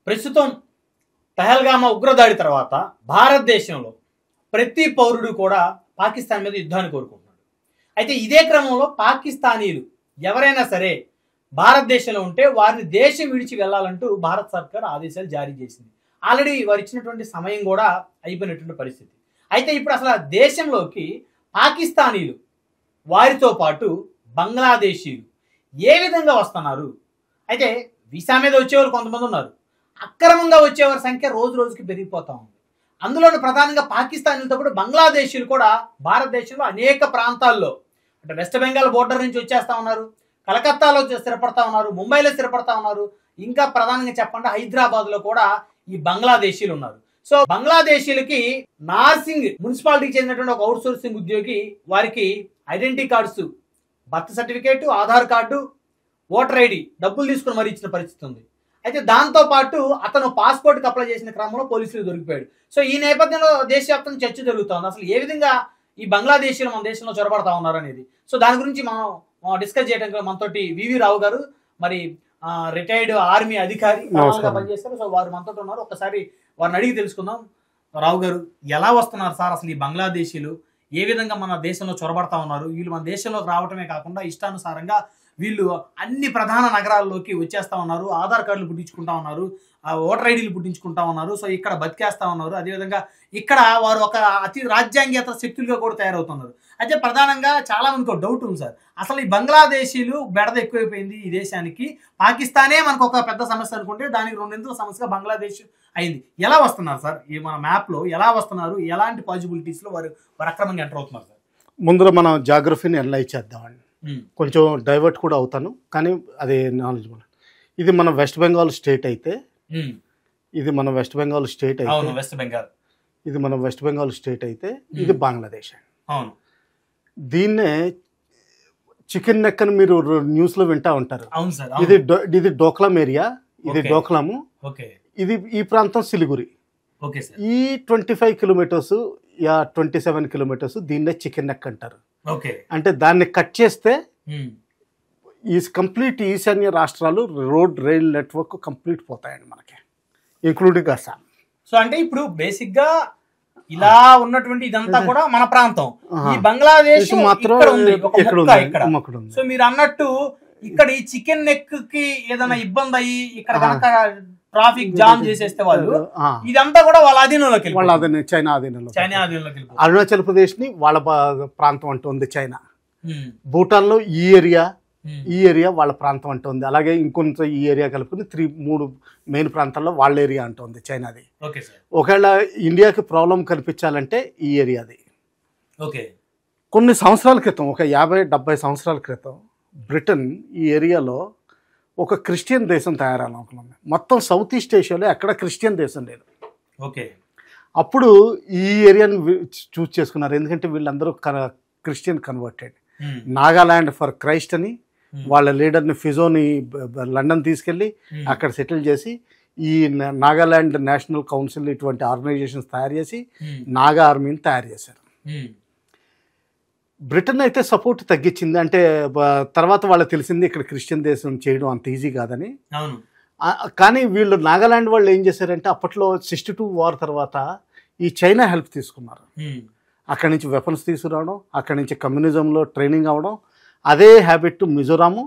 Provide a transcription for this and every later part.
ప్రస్తుతం పహల్గామా ఉగ్రదాడి తర్వాత భారతదేశంలో ప్రతి పౌరుడు కూడా పాకిస్తాన్ మీద యుద్ధాన్ని కోరుకుంటున్నాడు. అయితే ఇదే క్రమంలో పాకిస్తానీలు ఎవరైనా సరే భారతదేశంలో ఉంటే వారిని దేశం విడిచి వెళ్ళాలంటూ భారత సర్కార్ ఆదేశాలు జారీ చేసింది. ఆల్రెడీ వారు ఇచ్చినటువంటి సమయం కూడా అయిపోయినటువంటి పరిస్థితి. అయితే ఇప్పుడు అసలు దేశంలోకి పాకిస్తానీలు వారితో పాటు బంగ్లాదేశీలు ఏ విధంగా వస్తున్నారు? అయితే వీసా మీద వచ్చేవారు కొంతమంది ఉన్నారు, అక్రమంగా వచ్చేవారి సంఖ్య రోజు రోజుకి పెరిగిపోతా ఉంది. అందులోనూ ప్రధానంగా పాకిస్తానీలతో పాటు బంగ్లాదేశీలు కూడా భారతదేశంలో అనేక ప్రాంతాల్లో అంటే వెస్ట్ బెంగాల్ బోర్డర్ నుంచి వచ్చేస్తా ఉన్నారు, కలకత్తాలో స్థిరపడతా ఉన్నారు, ముంబైలో స్థిరపడతా ఉన్నారు, ఇంకా ప్రధానంగా చెప్పండి హైదరాబాద్లో కూడా ఈ బంగ్లాదేశీలు ఉన్నారు. సో బంగ్లాదేశీలకి నార్సింగ్ మున్సిపాలిటీకి చెందినటువంటి ఒక అవుట్ సోర్సింగ్ ఉద్యోగి వారికి identity cards, birth certificate, Aadhaar card, voter ID డబ్బులు తీసుకుని మరీ ఇచ్చిన పరిస్థితి ఉంది. అయితే దాంతో పాటు అతను పాస్పోర్ట్కి అప్లై చేసిన క్రమంలో పోలీసులు దొరికిపోయాడు. సో ఈ నేపథ్యంలో దేశవ్యాప్తంగా చర్చ జరుగుతుంది అసలు ఏ విధంగా ఈ బంగ్లాదేశీలు మన దేశంలో చొరబడతా ఉన్నారు అనేది. సో దాని గురించి మనం డిస్కస్ చేయడానికి మనతోటి వివి రావు గారు, మరి రిటైర్డ్ ఆర్మీ అధికారి పనిచేస్తారు. సో వారు మనతో ఉన్నారు. ఒకసారి వారిని అడిగి తెలుసుకుందాం. రావు గారు, ఎలా వస్తున్నారు సార్ అసలు ఈ బంగ్లాదేశీలు? ఏ విధంగా మన దేశంలో చొరబడతా ఉన్నారు? వీళ్ళు మన దేశంలోకి రావటమే కాకుండా ఇష్టానుసారంగా వీళ్ళు అన్ని ప్రధాన నగరాల్లోకి వచ్చేస్తా ఉన్నారు, ఆధార్ కార్డులు పుట్టించుకుంటా ఉన్నారు, ఓటర్ ఐడీలు పుట్టించుకుంటా ఉన్నారు. సో ఇక్కడ బతికేస్తా ఉన్నారు. అదేవిధంగా ఇక్కడ వారు ఒక అతి రాజ్యాంగేతర శక్తులుగా కూడా తయారవుతున్నారు. అయితే ప్రధానంగా చాలా మందికి ఒక డౌట్ ఉంది సార్, అసలు ఈ బంగ్లాదేశీలు బెడద ఎక్కువైపోయింది ఈ దేశానికి. పాకిస్తానే మనకు ఒక పెద్ద సమస్య అనుకుంటే దానికి రెండింతల సమస్యగా బంగ్లాదేశ్ అయింది. ఎలా వస్తున్నారు సార్ ఈ మన మ్యాప్లో? ఎలా వస్తున్నారు? ఎలాంటి పాజిబిలిటీస్లో వారు అక్రమంగా ఎంటర్ అవుతున్నారు సార్? ముందర మనం జాగ్రఫీని అనలైజ్ చేద్దామండి. కొంచెం డైవర్ట్ కూడా అవుతాను, కానీ అది నాలెడ్జ్. ఇది మన వెస్ట్ బెంగాల్ స్టేట్ అయితే ఇది మన వెస్ట్ బెంగాల్ స్టేట్ అయితే ఇది బంగ్లాదేశ్. దీన్నే చికెన్ నెక్ అని మీరు న్యూస్లో వింటా ఉంటారు. ఇది డోక్లాం ఏరియా, ఇది డోక్లాము, ఇది ఈ ప్రాంతం సిలిగురి. ఈ 25 కిలోమీటర్స్ 27 కిలోమీటర్స్ దీన్నే చికెన్ నెక్ అంటారు. అంటే దాన్ని కట్ చేస్తే ఈ కంప్లీట్ ఈశాన్య రాష్ట్రాలు రోడ్ రైల్ నెట్వర్క్ కంప్లీట్ పోతాయండి మనకి, ఇంక్లూడింగ్ అస్సాం. సో అంటే ఇప్పుడు బేసిక్ గా ఇలా ఉన్నటువంటి ఇదంతా కూడా మన ప్రాంతం. ఈ బంగ్లాదేశ్ మాత్రం ఇక్కడ. సో మీరు అన్నట్టు ఇక్కడ ఈ చికెన్ నెక్ కి ఏదైనా ఇబ్బంది అయ్యి ఇక్కడ కనుక ట్రాఫిక్ జామ్ చేసేస్తే వాళ్ళు ఇదంతా కూడా వాళ్ళ ఆధీనంలోకి, చైనా ఆధీనంలోకి. అరుణాచల్ ప్రదేశ్ ని వాళ్ళ ప్రాంతం అంటుంది చైనా. భూటాన్ లో ఈ ఏరియా వాళ్ళ ప్రాంతం అంటుంది. అలాగే ఇంకొంత ఈ ఏరియా కలుపుకుని 3 మెయిన్ ప్రాంతాల్లో వాళ్ళ ఏరియా అంటుంది చైనాది. ఒకవేళ ఇండియాకి ప్రాబ్లం కనిపించాలంటే ఈ ఏరియాది. కొన్ని సంవత్సరాల క్రితం, ఒక 50-70 సంవత్సరాల క్రితం బ్రిటన్ ఈ ఏరియాలో ఒక క్రిస్టియన్ దేశం తయారనుకున్నాం. మొత్తం సౌత్ ఈస్ట్ ఏషియాలో ఎక్కడ క్రిస్టియన్ దేశం లేదు. అప్పుడు ఈ ఏరియాని చూస్ చేసుకున్నారు, ఎందుకంటే వీళ్ళందరూ Christian converted. Nagaland for Christ అని వాళ్ళ లీడర్ని ఫిజోని లండన్ తీసుకెళ్ళి అక్కడ సెటిల్ చేసి ఈ నాగాలాండ్ నేషనల్ కౌన్సిల్ ఇటువంటి ఆర్గనైజేషన్స్ తయారు చేసి నాగా ఆర్మీని తయారు చేశారు. బ్రిటన్ అయితే సపోర్ట్ తగ్గించింది. అంటే తర్వాత వాళ్ళకి తెలిసింది ఇక్కడ క్రిస్టియన్ దేశం చేయడం అంత ఈజీ కాదని. కానీ వీళ్ళు నాగాలాండ్ వాళ్ళు ఏం చేశారంటే అప్పట్లో 62 వార్ తర్వాత ఈ చైనా హెల్ప్ తీసుకున్నారు. అక్కడి నుంచి వెపన్స్ తీసుకురావడం, అక్కడి నుంచి కమ్యూనిజంలో ట్రైనింగ్ అవ్వడం. అదే హ్యాబిట్ మిజోరాము,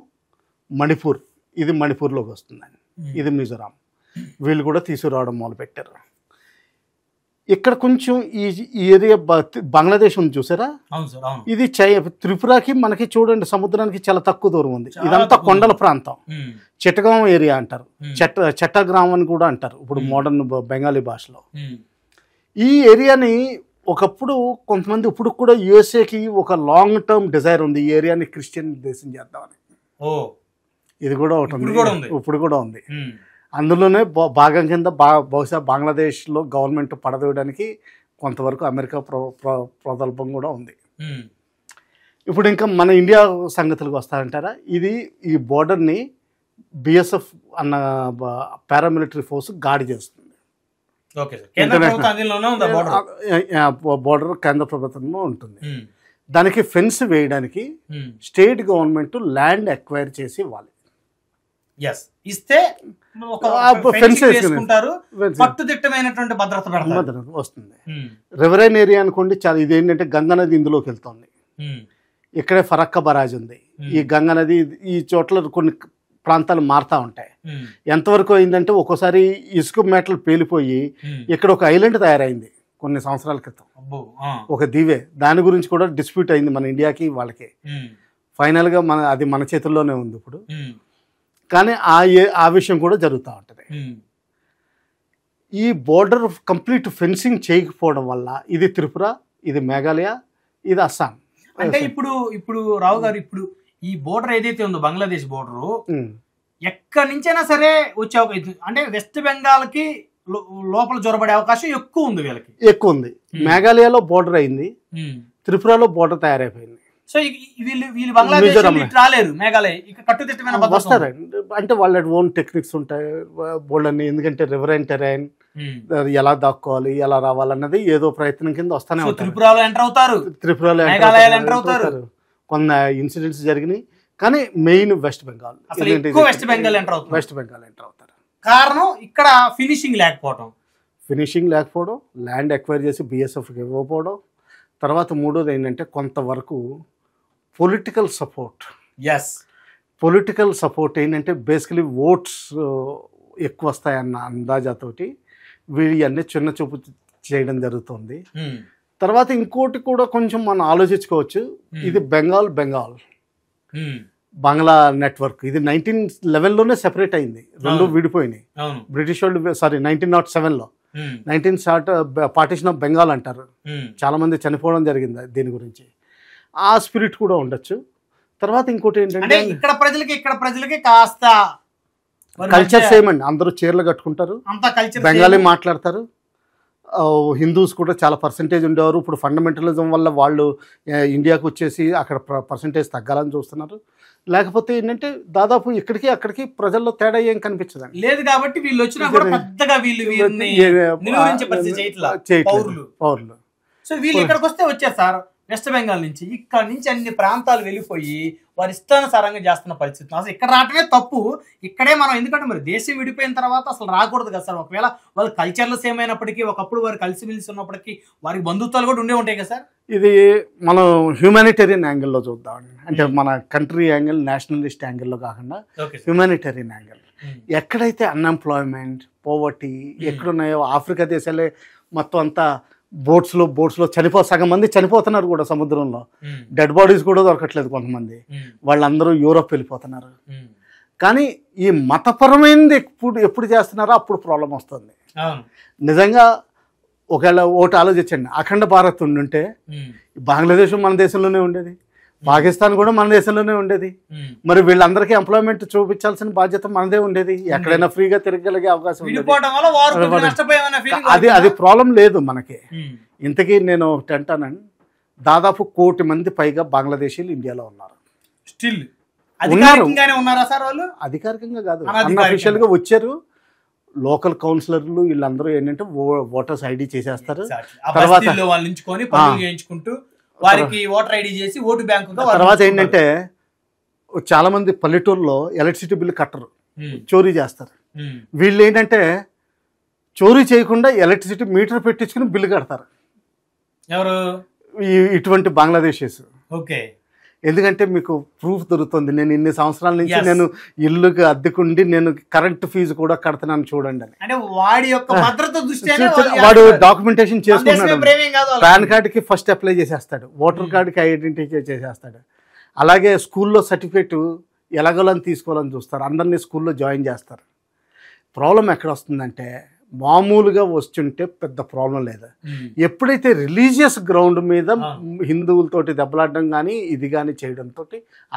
మణిపూర్, ఇది మణిపూర్లోకి వస్తుందండి, ఇది మిజోరాం, వీళ్ళు కూడా తీసుకురావడం మొదలుపెట్టారు. ఇక్కడ కొంచెం ఈ ఏరియా బంగ్లాదేశ్ ఉంది చూసారా, ఇది త్రిపురకి మనకి చూడండి సముద్రానికి చాలా తక్కువ దూరం ఉంది. ఇదంతా కొండల ప్రాంతం, చిట్టగాం ఏరియా అంటారు, చట్టగ్రామం అని కూడా అంటారు ఇప్పుడు మోడర్న్ బెంగాలీ భాషలో. ఈ ఏరియాని ఒకప్పుడు కొంతమంది, ఇప్పుడు కూడా యుఎస్ఏకి ఒక లాంగ్ టర్మ్ డిజైర్ ఉంది ఈ ఏరియాని క్రిస్టియన్ దేశం చేద్దామని. ఇది కూడా ఒకటి ఉంది, ఇప్పుడు కూడా ఉంది. అందులోనే భాగం కింద బహుశా బంగ్లాదేశ్లో గవర్నమెంట్ పడదోయడానికి కొంతవరకు అమెరికా ప్రగల్భం కూడా ఉంది. ఇప్పుడు ఇంకా మన ఇండియా సంగతులకు వస్తారంటారా, ఇది ఈ బోర్డర్ని బిఎస్ఎఫ్ అన్న పారామిలిటరీ ఫోర్స్ గార్డ్ చేస్తుంది. బోర్డర్ కేంద్ర ప్రభుత్వంలో ఉంటుంది. దానికి ఫెన్స్ వేయడానికి స్టేట్ గవర్నమెంట్ ల్యాండ్ ఎక్వైర్ చేసి ఇవ్వాలి. ఎస్ ఇస్తే ఒక వేసుకుంటారు, కట్టుదిట్టమైనటువంటి భద్రత వస్తుంది. రివరైన్ ఏరియా అనుకోండి, చాలా ఇది ఏంటంటే గంగా నది ఇందులోకి వెళ్తుంది. ఇక్కడే ఫరక్క బరాజ్ ఉంది. ఈ గంగా నది ఈ చోట్ల కొన్ని ప్రాంతాలు మారుతా ఉంటాయి. ఎంతవరకు అయిందంటే ఒక్కోసారి ఇసుక మేటలు పేలిపోయి ఇక్కడ ఒక ఐలాండ్ తయారైంది కొన్ని సంవత్సరాల క్రితం, ఒక దీవే. దాని గురించి కూడా డిస్ప్యూట్ అయింది మన ఇండియాకి వాళ్ళకి. ఫైనల్గా అది మన చేతుల్లోనే ఉంది ఇప్పుడు. కానీ ఆ విషయం కూడా జరుగుతూ ఉంటుంది. ఈ బోర్డర్ కంప్లీట్ ఫెన్సింగ్ చేయకపోవడం వల్ల ఇది త్రిపుర, ఇది మేఘాలయ, ఇది అస్సాం. అంటే ఇప్పుడు రావు గారు, ఇప్పుడు ఈ బోర్డర్ ఏదైతే ఉందో బంగ్లాదేశ్ బోర్డరు, ఎక్కడి నుంచైనా సరే వచ్చే అంటే వెస్ట్ బెంగాల్ కి లోపల జొరబడే అవకాశం ఎక్కువ ఉంది, వీళ్ళకి ఎక్కువ ఉంది. మేఘాలయలో బోర్డర్ అయింది, త్రిపురలో బోర్డర్ తయారైపోయింది. సో వీళ్ళు బంగ్లాదేశ్ రాలేరు, మేఘాలయ కట్టుదిట్టమైన వస్తారు. అంటే వాళ్ళ ఓన్ టెక్నిక్స్ ఉంటాయి బోల్డ్ అన్ని. ఎందుకంటే రివరైన్ టెరైన్, ఎలా దాక్కోవాలి, ఎలా రావాలన్నది ఏదో ప్రయత్నం కింద వస్తానే ఉంటారు. త్రిపురలో ఎంటర్ అవుతారు, త్రిపురలో ఎంటర్ అవుతారు. కొన్ని ఇన్సిడెంట్స్ జరిగినాయి. కానీ main west Bengal, west Bengal enter అవుతారు. కారణం ఇక్కడ ఫినిషింగ్ లేకపోవడం, ల్యాండ్ ఎక్వైర్ చేసి బిఎస్ఎఫ్కి ఇవ్వకపోవడం. తర్వాత మూడోది ఏంటంటే కొంతవరకు పొలిటికల్ సపోర్ట్ ఏంటంటే బేసికలీ ఓట్స్ ఎక్కువ వస్తాయన్న అందాజాతోటి వీళ్ళన్నీ చిన్న చూపు చేయడం జరుగుతుంది. తర్వాత ఇంకోటి కూడా కొంచెం మనం ఆలోచించుకోవచ్చు. ఇది బెంగాల్ బంగ్లా నెట్వర్క్. ఇది 1911లోనే సెపరేట్ అయింది, రెండు విడిపోయినాయి. బ్రిటిష్ వాళ్ళు 1907లో పార్టీషన్ ఆఫ్ బెంగాల్ అంటారు. చాలా మంది చనిపోవడం జరిగింది దీని గురించి. ఆ స్పిరిట్ కూడా ఉండొచ్చు. తర్వాత ఇంకోటి ఏంటంటే ఇక్కడ ప్రజలకి కాస్త కల్చర్ సేమ్ అండి. అందరూ చీరలు కట్టుకుంటారు, బెంగాలీ మాట్లాడతారు. హిందూస్ కూడా చాలా పర్సంటేజ్ ఉండేవారు. ఇప్పుడు ఫండమెంటలిజం వల్ల వాళ్ళు ఇండియాకు వచ్చేసి అక్కడ పర్సంటేజ్ తగ్గాలని చూస్తున్నారు. లేకపోతే ఏంటంటే దాదాపు ఇక్కడికి అక్కడికి ప్రజల్లో తేడా ఏం కనిపించదండి. లేదు కాబట్టి వీళ్ళు వచ్చినా కూడా పెద్దగా పౌరులు. సో వీళ్ళు ఇక్కడికి వస్తే వచ్చారు సార్ వెస్ట్ బెంగాల్ నుంచి. ఇక్కడ నుంచి అన్ని ప్రాంతాలు వెళ్ళిపోయి వారి ఇష్టానుసారంగా చేస్తున్న పరిస్థితి. అసలు ఇక్కడ రావటమే తప్పు. ఇక్కడే మనం, ఎందుకంటే మరి దేశం విడిపోయిన తర్వాత అసలు రాకూడదు కదా సార్. ఒకవేళ వాళ్ళ కల్చర్లు సేమ్ అయినప్పటికీ, ఒకప్పుడు వారు కలిసిమెలిసి ఉన్నప్పటికీ వారికి బంధుత్వాలు కూడా ఉండే ఉంటాయి కదా సార్. ఇది మనం హ్యూమానిటేరియన్ యాంగిల్లో చూద్దామండి. అంటే మన కంట్రీ యాంగిల్, నేషనలిస్ట్ యాంగిల్లో కాకుండా హ్యూమానిటేరియన్ యాంగిల్. ఎక్కడైతే అన్ఎంప్లాయ్మెంట్, పోవర్టీ ఎక్కడున్నాయో ఆఫ్రికా దేశాలే మొత్తం అంతా బోట్స్లో సగం మంది చనిపోతున్నారు కూడా సముద్రంలో. డెడ్ బాడీస్ కూడా దొరకట్లేదు కొంతమంది. వాళ్ళందరూ యూరోప్ వెళ్ళిపోతున్నారు. కానీ ఈ మతపరమైనది ఎప్పుడు చేస్తున్నారో అప్పుడు ప్రాబ్లం వస్తుంది. నిజంగా ఒకవేళ ఒకటి ఆలోచించండి, అఖండ భారత్ ఉండుంటే బంగ్లాదేశ్ మన దేశంలోనే ఉండేది, పాకిస్తాన్ కూడా మన దేశంలోనే ఉండేది. మరి వీళ్ళందరికీ ఎంప్లాయ్మెంట్ చూపించాల్సిన బాధ్యత మనదే ఉండేది. ఎక్కడైనా ఫ్రీగా తిరగలిగే అవకాశం అది ప్రాబ్లం లేదు మనకి. ఇంతకీ నేను అంటానండి, దాదాపు 1 కోటి మంది పైగా బంగ్లాదేశీలు ఇండియాలో ఉన్నారు. స్టిల్ అధికారికంగా కాదు, అన్అఫీషియల్ గా వచ్చారు. లోకల్ కౌన్సిలర్లు వీళ్ళందరూ ఏంటంటే ఓటర్స్ ఐడి చేసేస్తారు. తర్వాత వారికి ఓటర్ ఐడి చేసి ఓటు బ్యాంకు. తర్వాత ఏంటంటే చాలా మంది పల్లెటూరులో ఎలక్ట్రిసిటీ బిల్లు కట్టరు, చోరీ చేస్తారు. వీళ్ళు ఏంటంటే చోరీ చేయకుండా ఎలక్ట్రిసిటీ మీటర్ పెట్టించుకుని బిల్లు కడతారు. ఎవరు? ఇటువంటి బంగ్లాదేశీస్. ఓకే. ఎందుకంటే మీకు ప్రూఫ్ దొరుకుతుంది. నేను ఇన్ని సంవత్సరాల నుంచి నేను ఇల్లుకి అద్దెకుండి నేను కరెంట్ ఫీజు కూడా కడుతున్నాను చూడండి అని. అంటే వాడి యొక్క భద్రత దృష్ట్యా వాడు డాక్యుమెంటేషన్ చేసుకున్నాడు. పాన్ కార్డుకి ఫస్ట్ అప్లై చేసేస్తాడు, ఓటర్ కార్డుకి ఐడెంటిఫై చేసేస్తాడు. అలాగే స్కూల్లో సర్టిఫికేట్ ఎలాగోలని తీసుకోవాలని చూస్తారు. అందరినీ స్కూల్లో జాయిన్ చేస్తారు. ప్రాబ్లం ఎక్కడ వస్తుందంటే మామూలుగా వస్తుంటే పెద్ద ప్రాబ్లం లేదు. ఎప్పుడైతే రిలీజియస్ గ్రౌండ్ మీద హిందువులతోటి దెబ్బలాడడం కానీ ఇది కానీ చేయడంతో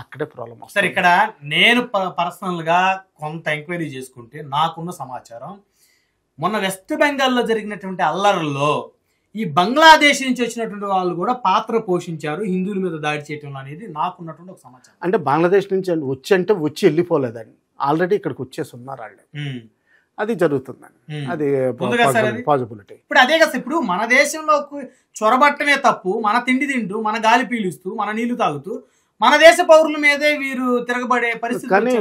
అక్కడే ప్రాబ్లం వస్తుంది. సార్ ఇక్కడ నేను పర్సనల్గా కొంత ఎంక్వైరీ చేసుకుంటే నాకున్న సమాచారం, మొన్న వెస్ట్ బెంగాల్లో జరిగినటువంటి అల్లర్లలో ఈ బంగ్లాదేశ్ నుంచి వచ్చినటువంటి వాళ్ళు కూడా పాత్ర పోషించారు హిందువుల మీద దాడి చేయటం అనేది నాకున్నటువంటి ఒక సమాచారం. అంటే బంగ్లాదేశ్ నుంచి వచ్చి వెళ్ళిపోలేదండి, ఆల్రెడీ ఇక్కడికి వచ్చేసి ఉన్నారు వాళ్ళు. అది జరుగుతుందండి, అది పాజిబిలిటీ. ఇప్పుడు అదే కదా, ఇప్పుడు మన దేశంలో చొరబట్టమే తప్పు, మన తిండి తింటూ, మన గాలి పీలుస్తూ, మన నీళ్లు తాగుతూ మన దేశ పౌరుల మీదే వీరు తిరగబడే పరిస్థితి కానీ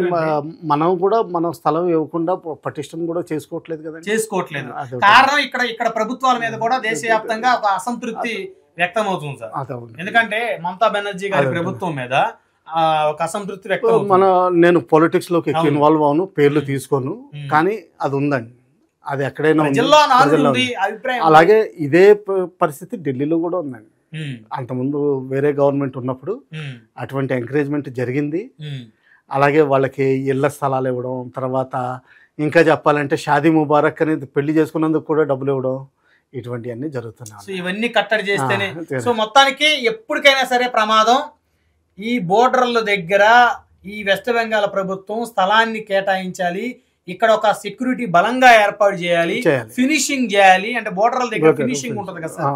మనం కూడా మన స్థలం ఇవ్వకుండా పటిష్టం కూడా చేసుకోవట్లేదు కదా, చేసుకోవట్లేదు. కారణం ఇక్కడ ప్రభుత్వాల మీద కూడా దేశవ్యాప్తంగా ఒక అసంతృప్తి వ్యక్తం అవుతుంది సార్. ఎందుకంటే మమతా బెనర్జీ గారి ప్రభుత్వం మీద ఒక అసంతృప్తి వ్యక్తం. నేను పాలిటిక్స్ లోకి ఇన్వాల్వ్ అవును, పేర్లు తీసుకోను, కానీ అది ఉందండి, అది ఎక్కడైనా అలాగే ఇదే పరిస్థితి ఢిల్లీలో కూడా ఉందండి. అంతకుముందు వేరే గవర్నమెంట్ ఉన్నప్పుడు అటువంటి ఎంకరేజ్మెంట్ జరిగింది. అలాగే వాళ్ళకి ఇళ్ల స్థలాలు ఇవ్వడం, తర్వాత ఇంకా చెప్పాలంటే షాదీ ముబారక్ అనేది పెళ్లి చేసుకున్నందుకు కూడా డబ్బులు ఇవ్వడం, ఇటువంటివన్నీ జరుగుతున్నాయి. సో ఇవన్నీ కట్టడి చేస్తేనే. సో మొత్తానికి ఎప్పటికైనా సరే ప్రమాదం. ఈ బోర్డర్ల దగ్గర ఈ వెస్ట్ బెంగాల్ ప్రభుత్వం స్థలాన్ని కేటాయించాలి, ఇక్కడ ఒక సెక్యూరిటీ బలంగా ఏర్పాటు చేయాలి, ఫినిషింగ్ చేయాలి. అంటే బోర్డర్ల దగ్గర ఫినిషింగ్ ఉంటుంది కదా సార్,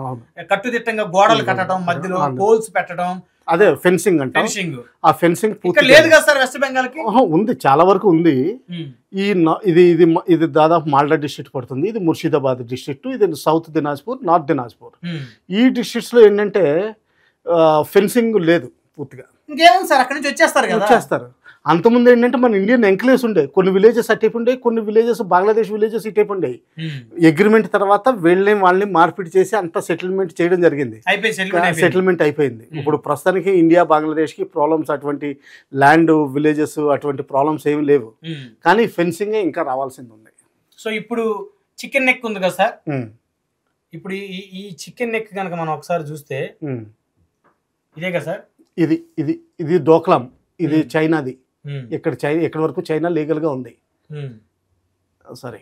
కట్టుదిట్టంగా గోడలు కట్టడం, మధ్యలో పోల్స్ పెట్టడం, అదే ఫెన్సింగ్ అంటే ఫెన్సింగ్. ఆ ఫెన్సింగ్ లేదు కదా సార్ వెస్ట్ బెంగాల్ కి? ఉంది, చాలా వరకు ఉంది. ఇది దాదాపు మాల్డా డిస్ట్రిక్ట్ పడుతుంది, ఇది ముర్షిదాబాద్ డిస్ట్రిక్ట్, ఇది సౌత్ దినాజ్పూర్, నార్త్ దినాజ్పూర్. ఈ డిస్ట్రిక్ట్స్ లో ఏంటంటే ఫెన్సింగ్ లేదు పూర్తిగా. ఇంకేముంది సార్, అక్కడి నుంచి వచ్చేస్తారు. అంతకుముందు ఏంటంటే మన ఇండియన్ ఎంక్లేవ్స్ ఉండే, కొన్ని విలేజెస్ అటైపు ఉండే, కొన్ని విలేజెస్ బంగ్లాదేశ్ విలేజెస్ ఇటైపు ఉండే. అగ్రిమెంట్ తర్వాత వాళ్ళని మార్పిడి చేసి అంత సెటిల్మెంట్ చేయడం జరిగింది, సెటిల్మెంట్ అయిపోయింది. ఇప్పుడు ప్రస్తుతానికి ఇండియా బంగ్లాదేశ్ కి ప్రాబ్లమ్స్, అటువంటి ల్యాండ్ విలేజెస్ అటువంటి ప్రాబ్లమ్స్ ఏమి లేవు, కానీ ఫెన్సింగ్ ఇంకా రావాల్సింది ఉంది. సో ఇప్పుడు చికెన్ నెక్ ఉంది కదా సార్, ఇప్పుడు ఈ చికెన్ నెక్ కనుక మనం ఒకసారి చూస్తే ఇదే కదా సార్, ఇది డోక్లాం, ఇది చైనాది. ఇక్కడ వరకు చైనా లీగల్ గా ఉంది. సరే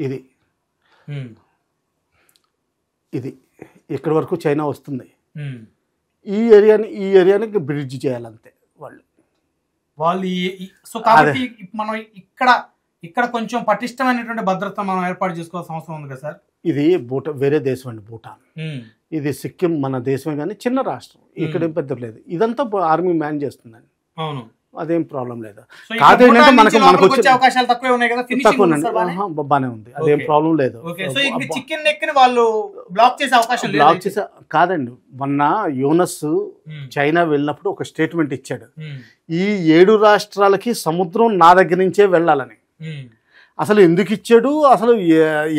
ఇది ఇక్కడ వరకు చైనా వస్తుంది. ఈ ఏరియాని బ్రిడ్జ్ చేయాలంతే వాళ్ళు. సో కాబట్టి మనం ఇక్కడ కొంచెం పటిష్టమైనటువంటి భద్రత మనం ఏర్పాటు చేసుకోవాల్సిన అవసరం ఉంది కదా సార్. ఇది వేరే దేశం అండి భూటాన్. ఇది సిక్కిం మన దేశమే కానీ చిన్న రాష్ట్రం, ఇక్కడేం పెద్ద లేదు. ఇదంతా ఆర్మీ మ్యాన్ చేస్తుందండి, అదేం ప్రాబ్లం లేదు. కాదేంటంటే మనకు వచ్చే అవకాశాలు తక్కువేనండి, బాగానే ఉంది, అదేం ప్రాబ్లం లేదు. బ్లాక్ చేసే కాదండి, మొన్న యూనస్ చైనా వెళ్ళినప్పుడు ఒక స్టేట్మెంట్ ఇచ్చాడు, ఈ 7 రాష్ట్రాలకి సముద్రం నా దగ్గర నుంచే వెళ్ళాలని. అసలు ఎందుకు ఇచ్చాడు, అసలు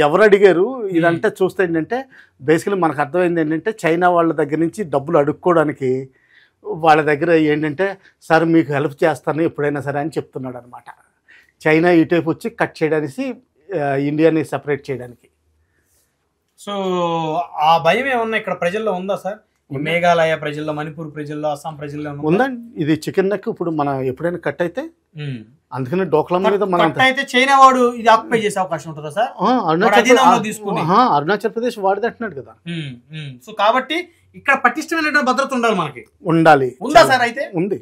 ఎవరు అడిగారు, ఇదంతా చూస్తే ఏంటంటే బేసికలీ మనకు అర్థమైంది ఏంటంటే చైనా వాళ్ళ దగ్గర నుంచి డబ్బులు అడుక్కోవడానికి వాళ్ళ దగ్గర ఏంటంటే సార్ మీకు హెల్ప్ చేస్తాను ఎప్పుడైనా సరే అని చెప్తున్నాడు అనమాట. చైనా ఈ టైప్ వచ్చి కట్ చేయడానికి, ఇండియాని సెపరేట్ చేయడానికి. సో ఆ భయం ఏమన్నా ఇక్కడ ప్రజల్లో ఉందా సార్? మేఘాలయ ప్రజల్లో, మణిపూర్ ప్రజల్లో, అస్సాం ప్రజల్లో ఉందండి. ఇది చికెన్ నెక్ ఇప్పుడు మనం ఎప్పుడైనా కట్ అయితే, అందుకని డోక్లాం మీద మనం అయితే చైనా వాడు ఇది ఆక్యుపై చేసే అవకాశం ఉంటుందా సార్? అరుణాచల్ ప్రదేశ్ వాడిది అంటున్నాడు కదా. సో కాబట్టి ఇక్కడ పటిష్టమైన భద్రత ఉండాలి, మనకి ఉండాలి. ఉందా సార్? అయితే ఉంది.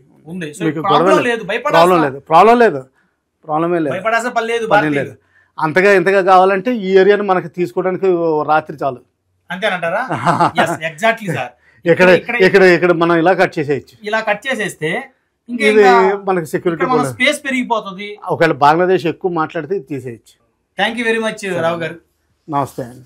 ప్రాబ్లమే లేదు. అంతగా ఎంతగా కావాలంటే ఈ ఏరియాని మనకి తీసుకోవడానికి రాత్రి చాలు, అంతేనంటారా? Exactly sir. ఇక్కడ మనం ఇలా కట్ చేసేస్తే ఇది మనకి సెక్యూరిటీ స్పేస్ పెరిగిపోతుంది. ఒకవేళ బంగ్లాదేశ్ ఎక్కువ మాట్లాడితే తీసేయచ్చు. థ్యాంక్ యూ వెరీ మచ్ రావు గారు. నమస్తే అండి.